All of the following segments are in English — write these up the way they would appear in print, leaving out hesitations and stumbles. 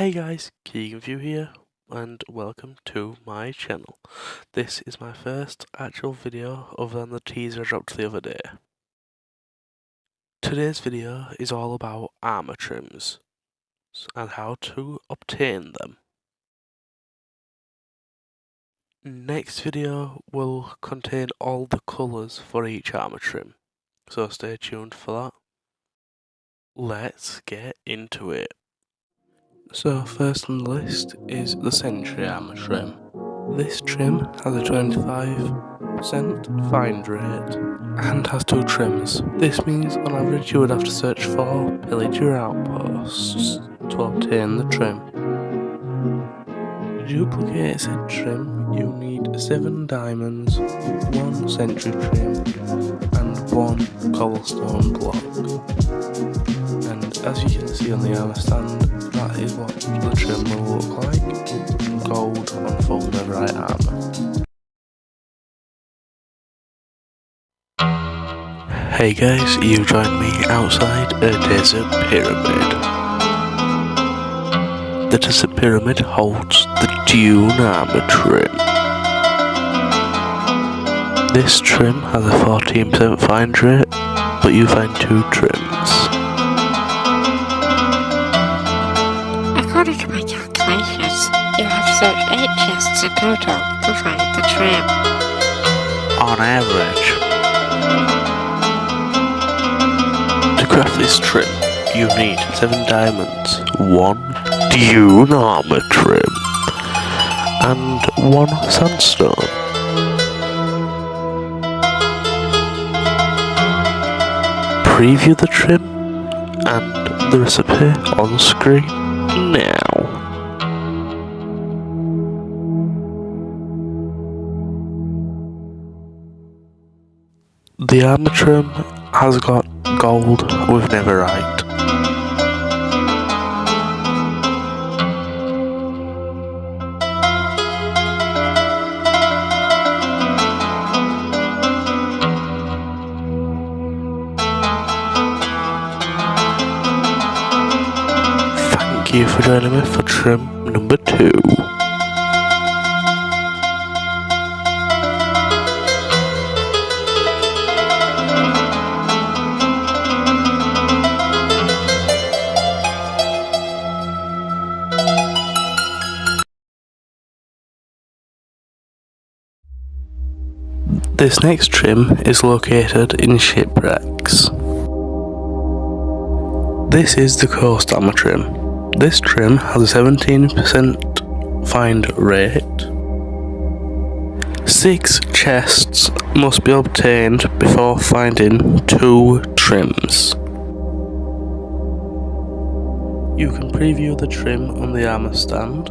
Hey guys, KeeganView here, and welcome to my channel. This is my first actual video other than the teaser I dropped the other day. Today's video is all about armour trims, and how to obtain them. Next video will contain all the colours for each armour trim, so stay tuned for that. Let's get into it. So first on the list is the Sentry armour trim. This trim has a 25% find rate and has 2 trims. This means on average you would have to search for pillager outposts to obtain the trim. To duplicate said trim you need 7 diamonds, 1 sentry trim and 1 cobblestone block. And as you can see on the armour stand, that is what the trim will look like, gold on full netherite armour. Hey guys, you joined me outside a desert pyramid. The desert pyramid holds the dune armour trim. This trim has a 14% find rate, but you find 2 trims. According to my calculations, you have searched 8 chests in total to find the trim. On average. To craft this trim, you need 7 diamonds, 1 dune armour trim, and 1 sandstone. Preview the trim and the recipe on screen now. The armour trim has got gold with netherite. Thank you for joining me for trim number 2. This next trim is located in shipwrecks. This is the coast armour trim. This trim has a 17% find rate. 6 chests must be obtained before finding 2 trims. You can preview the trim on the armour stand.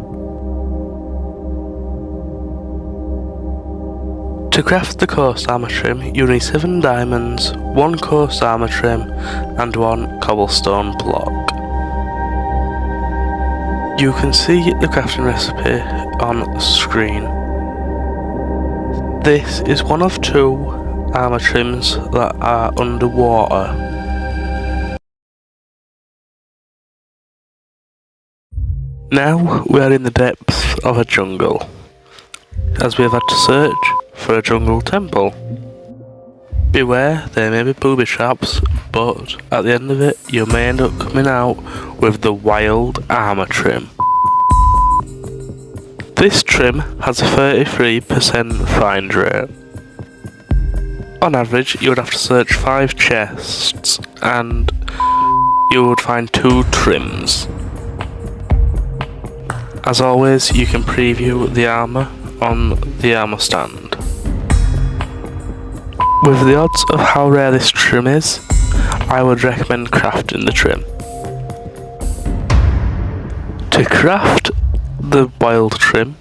To craft the coast armour trim, you need 7 diamonds, 1 coast armour trim, and 1 cobblestone block. You can see the crafting recipe on screen. This is one of 2 armour trims that are underwater. Now we are in the depths of a jungle, as we have had to search for a jungle temple. Beware, there may be booby traps, but at the end of it you may end up coming out with the wild armour trim. This trim has a 33% find rate. On average you would have to search 5 chests and you would find 2 trims. As always, you can preview the armour on the armour stand. With the odds of how rare this trim is, I would recommend crafting the trim. To craft the wild trim,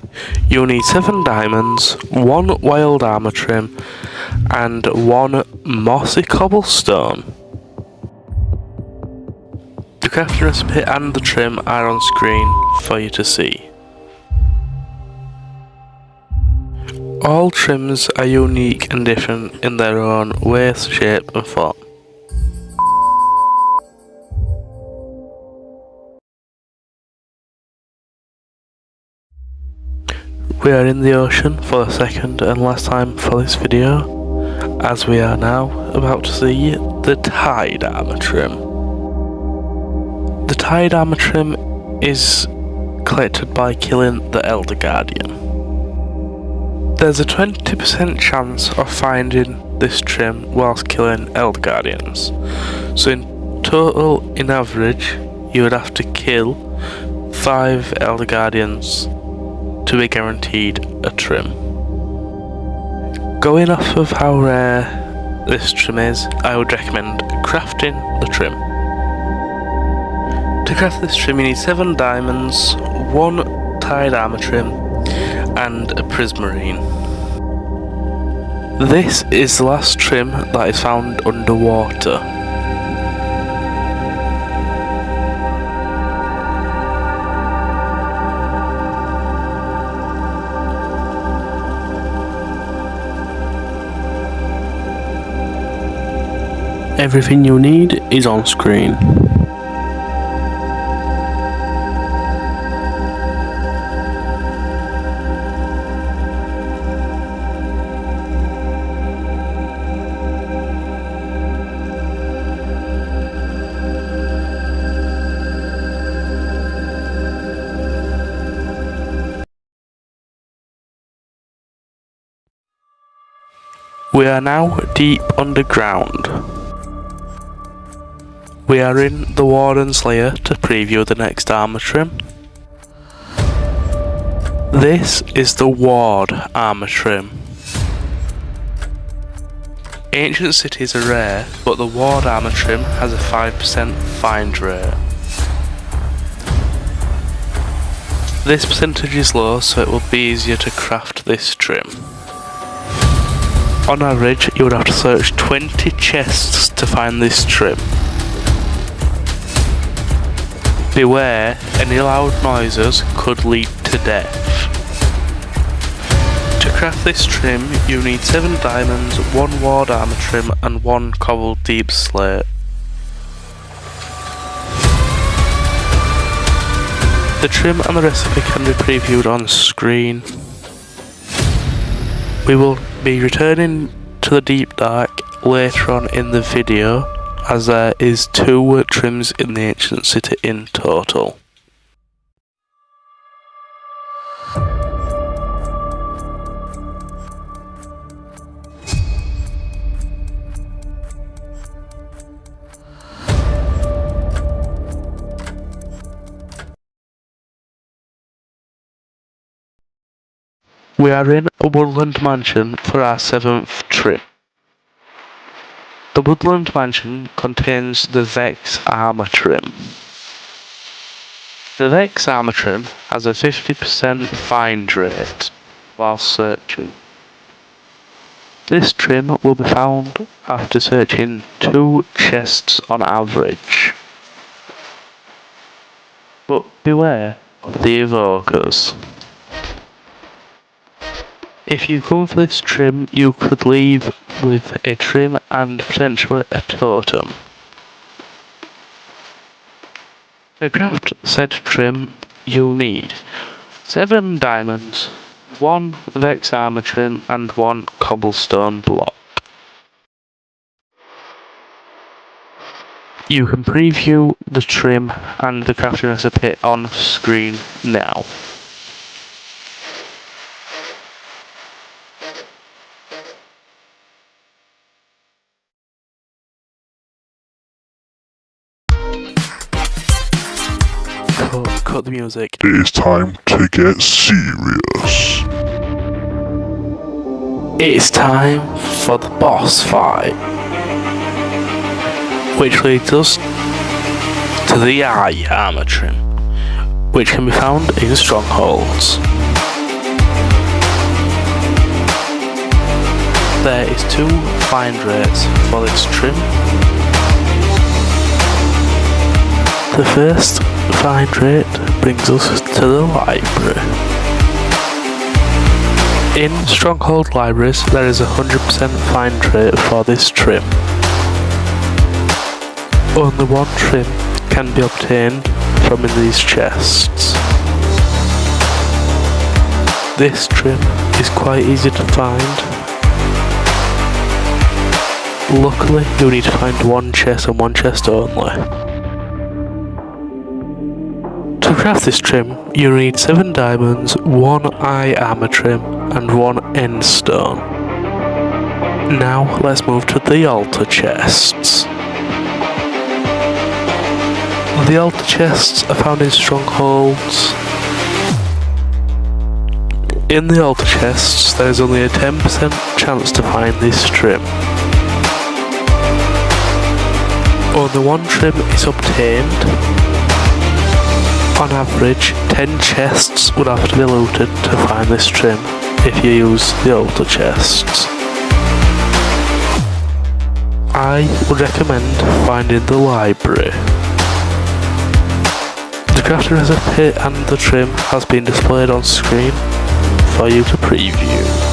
you'll need 7 diamonds, 1 wild armour trim, and 1 mossy cobblestone. The crafting recipe and the trim are on screen for you to see. All trims are unique and different in their own way, shape and form. We are in the ocean for the second and last time for this video, as we are now about to see the Tide Armour Trim. The Tide Armour Trim is collected by killing the Elder Guardian. There's a 20% chance of finding this trim whilst killing Elder Guardians, so in total, in average, you would have to kill 5 Elder Guardians to be guaranteed a trim. Going off of how rare this trim is, I would recommend crafting the trim. To craft this trim you need 7 diamonds, 1 Tide Armour Trim and a prismarine. This is the last trim that is found underwater. Everything you need is on screen. We are now deep underground. We are in the Warden's lair to preview the next armour trim. This is the Ward armour trim. Ancient cities are rare, but the Ward armour trim has a 5% find rate. This percentage is low, so it will be easier to craft this trim. On average, you would have to search 20 chests to find this trim. Beware, any loud noises could lead to death. To craft this trim, you need 7 diamonds, 1 Ward armour trim and 1 cobbled deep slate. The trim and the recipe can be previewed on screen. We will be returning to the deep dark later on in the video, as there is 2 trims in the ancient city in total. We are in a woodland mansion for our 7th trim. The woodland mansion contains the Vex armour trim. The Vex armour trim has a 50% find rate while searching. This trim will be found after searching 2 chests on average. But beware of the evokers. If you come for this trim, you could leave with a trim and potentially a totem. To craft said trim, you'll need 7 diamonds, 1 Vex armour trim and 1 cobblestone block. You can preview the trim and the crafting recipe on screen now. Cut the music. It is time to get serious. It's time for the boss fight, which leads us to the Eye armour trim, which can be found in strongholds. There is 2 find rates for this trim. The first find rate brings us to the library. In stronghold libraries, there is a 100% find rate for this trim. Only 1 trim can be obtained from in these chests. This trim is quite easy to find. Luckily, you'll need to find one chest and one chest only. To craft this trim, you'll need 7 diamonds, 1 eye armour trim, and 1 end stone. Now, let's move to the altar chests. The altar chests are found in strongholds. In the altar chests, there is only a 10% chance to find this trim. Only 1 trim is obtained. On average, 10 chests would have to be looted to find this trim if you use the altar chests. I would recommend finding the library. The crafting recipe and the trim has been displayed on screen for you to preview.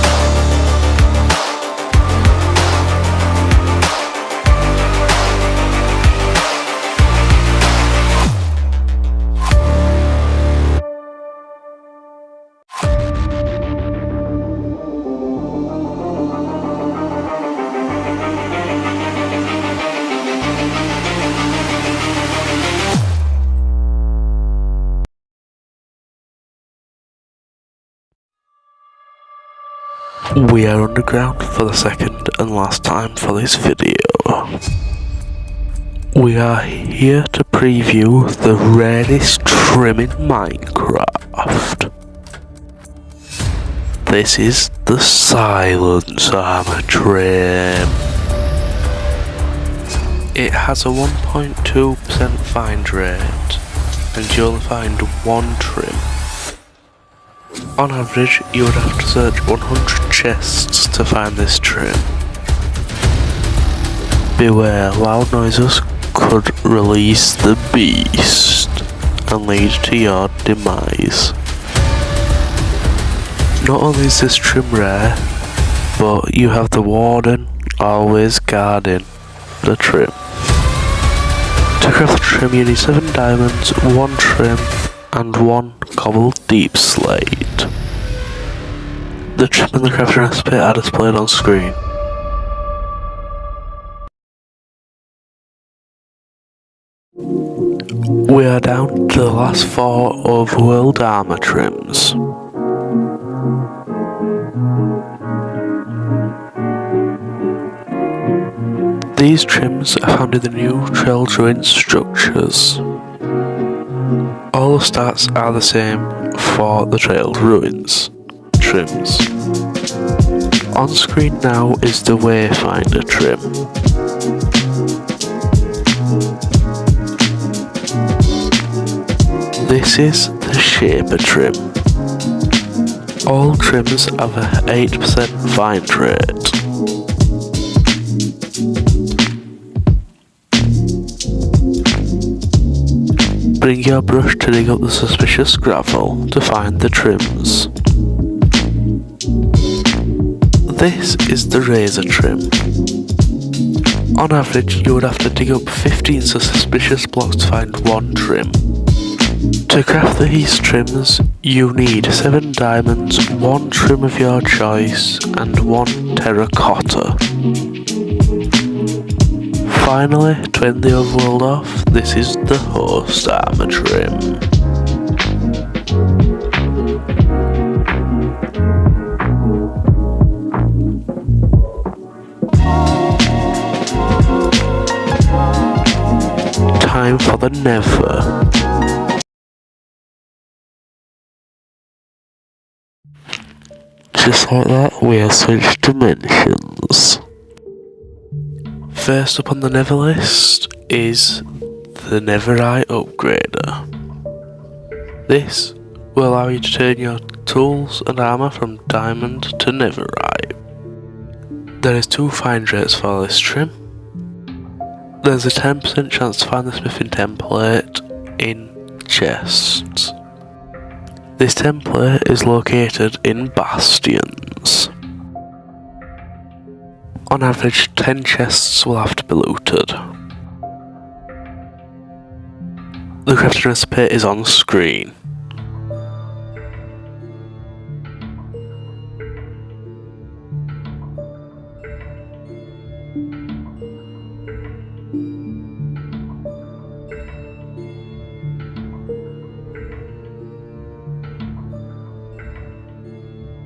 We are underground for the second and last time for this video. We are here to preview the rarest trim in Minecraft. This is the Silence Armour Trim. It has a 1.2% find rate, and you only find 1 trim. On average, you would have to search 100 chests to find this trim. Beware, loud noises could release the beast and lead to your demise. Not only is this trim rare, but you have the warden always guarding the trim. To craft the trim, you need 7 diamonds, 1 trim, and 1 cobbled deep slate. The trim and the crafting recipe are displayed on screen. We are down to the last 4 overworld armour trims. These trims are found in the new Trail's ruin structures. All the stats are the same for the Trail's ruins trims. On screen now is the wayfinder trim. This is the shaper trim. All trims have a 8% find rate. Bring your brush to dig up the suspicious gravel to find the trims. This is the razor trim. On average, you would have to dig up 15 suspicious blocks to find 1 trim. To craft these trims, you need 7 diamonds, 1 trim of your choice, and 1 terracotta. Finally, to end the overworld off, this is the host armour trim. Time for the Nether. Just like that, we have switched dimensions. First up on the Nether list is the netherite upgrader. This will allow you to turn your tools and armour from diamond to netherite. There is 2 find rates for this trim. There's a 10% chance to find the smithing template in chests. This template is located in bastions. On average, 10 chests will have to be looted. The crafting recipe is on screen.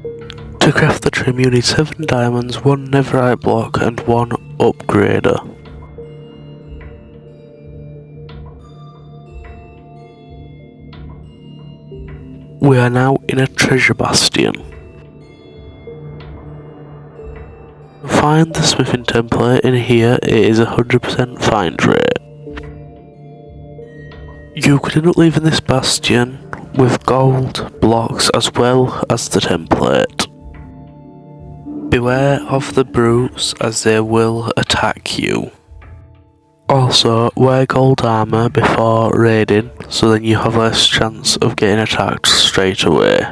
To craft the trim you need 7 diamonds, 1 netherite block and 1 upgrader. We are now in a treasure bastion. To find the smithing template in here, it is 100% find rate. You could end up leaving this bastion with gold blocks as well as the template. Beware of the brutes as they will attack you. Also, wear gold armour before raiding so then you have less chance of getting attacked straight away.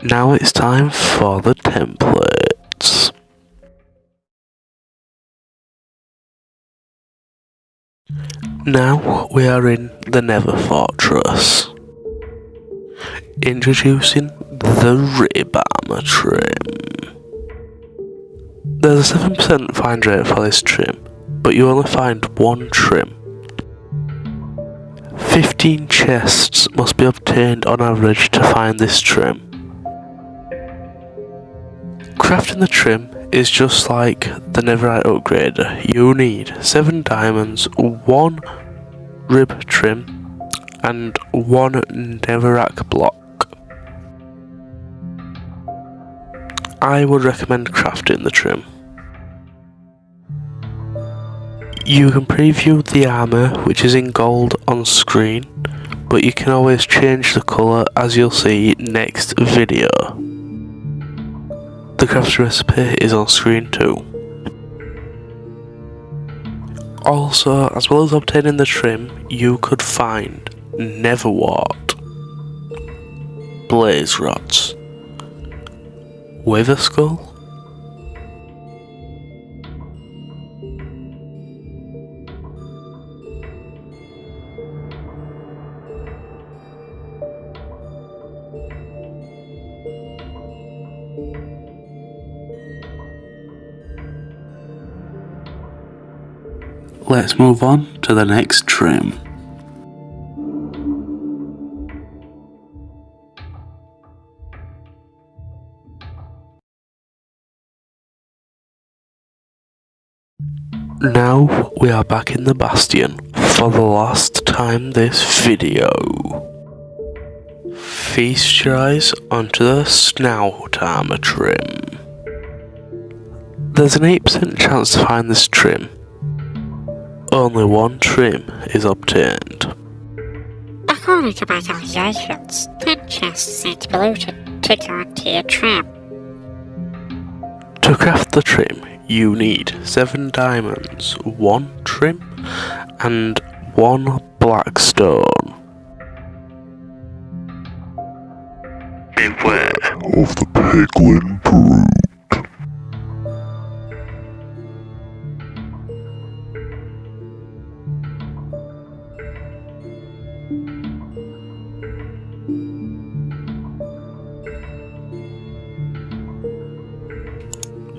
Now it's time for the templates. Now we are in the Nether Fortress. Introducing the Rib Armour Trim. There's a 7% find rate for this trim, but you only find one trim. 15 chests must be obtained on average to find this trim. Crafting the trim is just like the netherite upgrader. You need 7 diamonds, 1 rib trim and 1 netherrack block. I would recommend crafting the trim. You can preview the armour which is in gold on screen, but you can always change the colour as you'll see next video. The craft recipe is on screen too. Also, as well as obtaining the trim, you could find netherwort, blaze rods, wither skull, Let's move on to the next trim. Now we are back in the bastion for the last time this video. Feast your eyes onto the snout armour trim. There's an 8% chance to find this trim. Only one trim is obtained. According to my calculations, 10 chests need to be looted to guarantee a trim. To craft the trim, you need 7 diamonds, 1 trim, and 1 black stone. Beware of the piglin brood.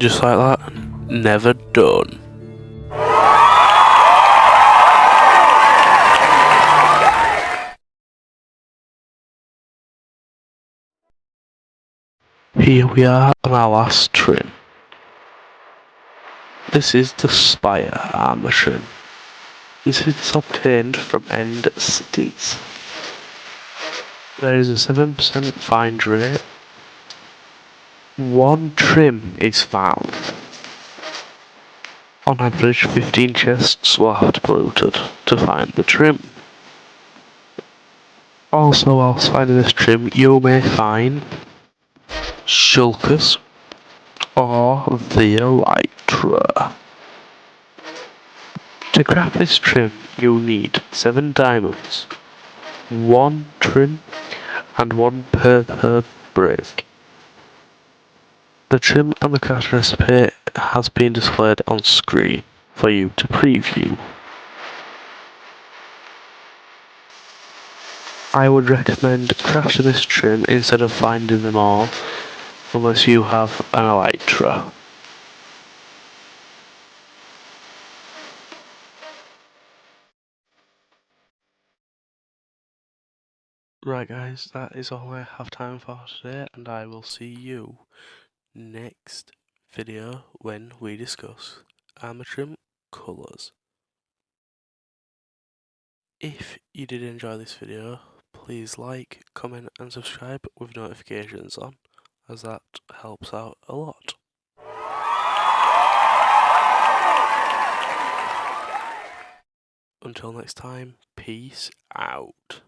Just like that, never done. Here we are on our last trim. This is the spire armour trim. This is obtained from end cities. There is a 7% find rate. 1 trim is found. On average, 15 chests will have to be looted to find the trim. Also, whilst finding this trim, you may find shulkers or the elytra. To craft this trim, you'll need 7 diamonds, 1 trim, and 1 purple brick. The trim and the craft recipe has been displayed on screen for you to preview. I would recommend crafting this trim instead of finding them all, unless you have an elytra. Right guys, that is all I have time for today, and I will see you next video when we discuss Armour Trim colours. If you did enjoy this video, please like, comment and subscribe with notifications on, as that helps out a lot. Until next time, peace out.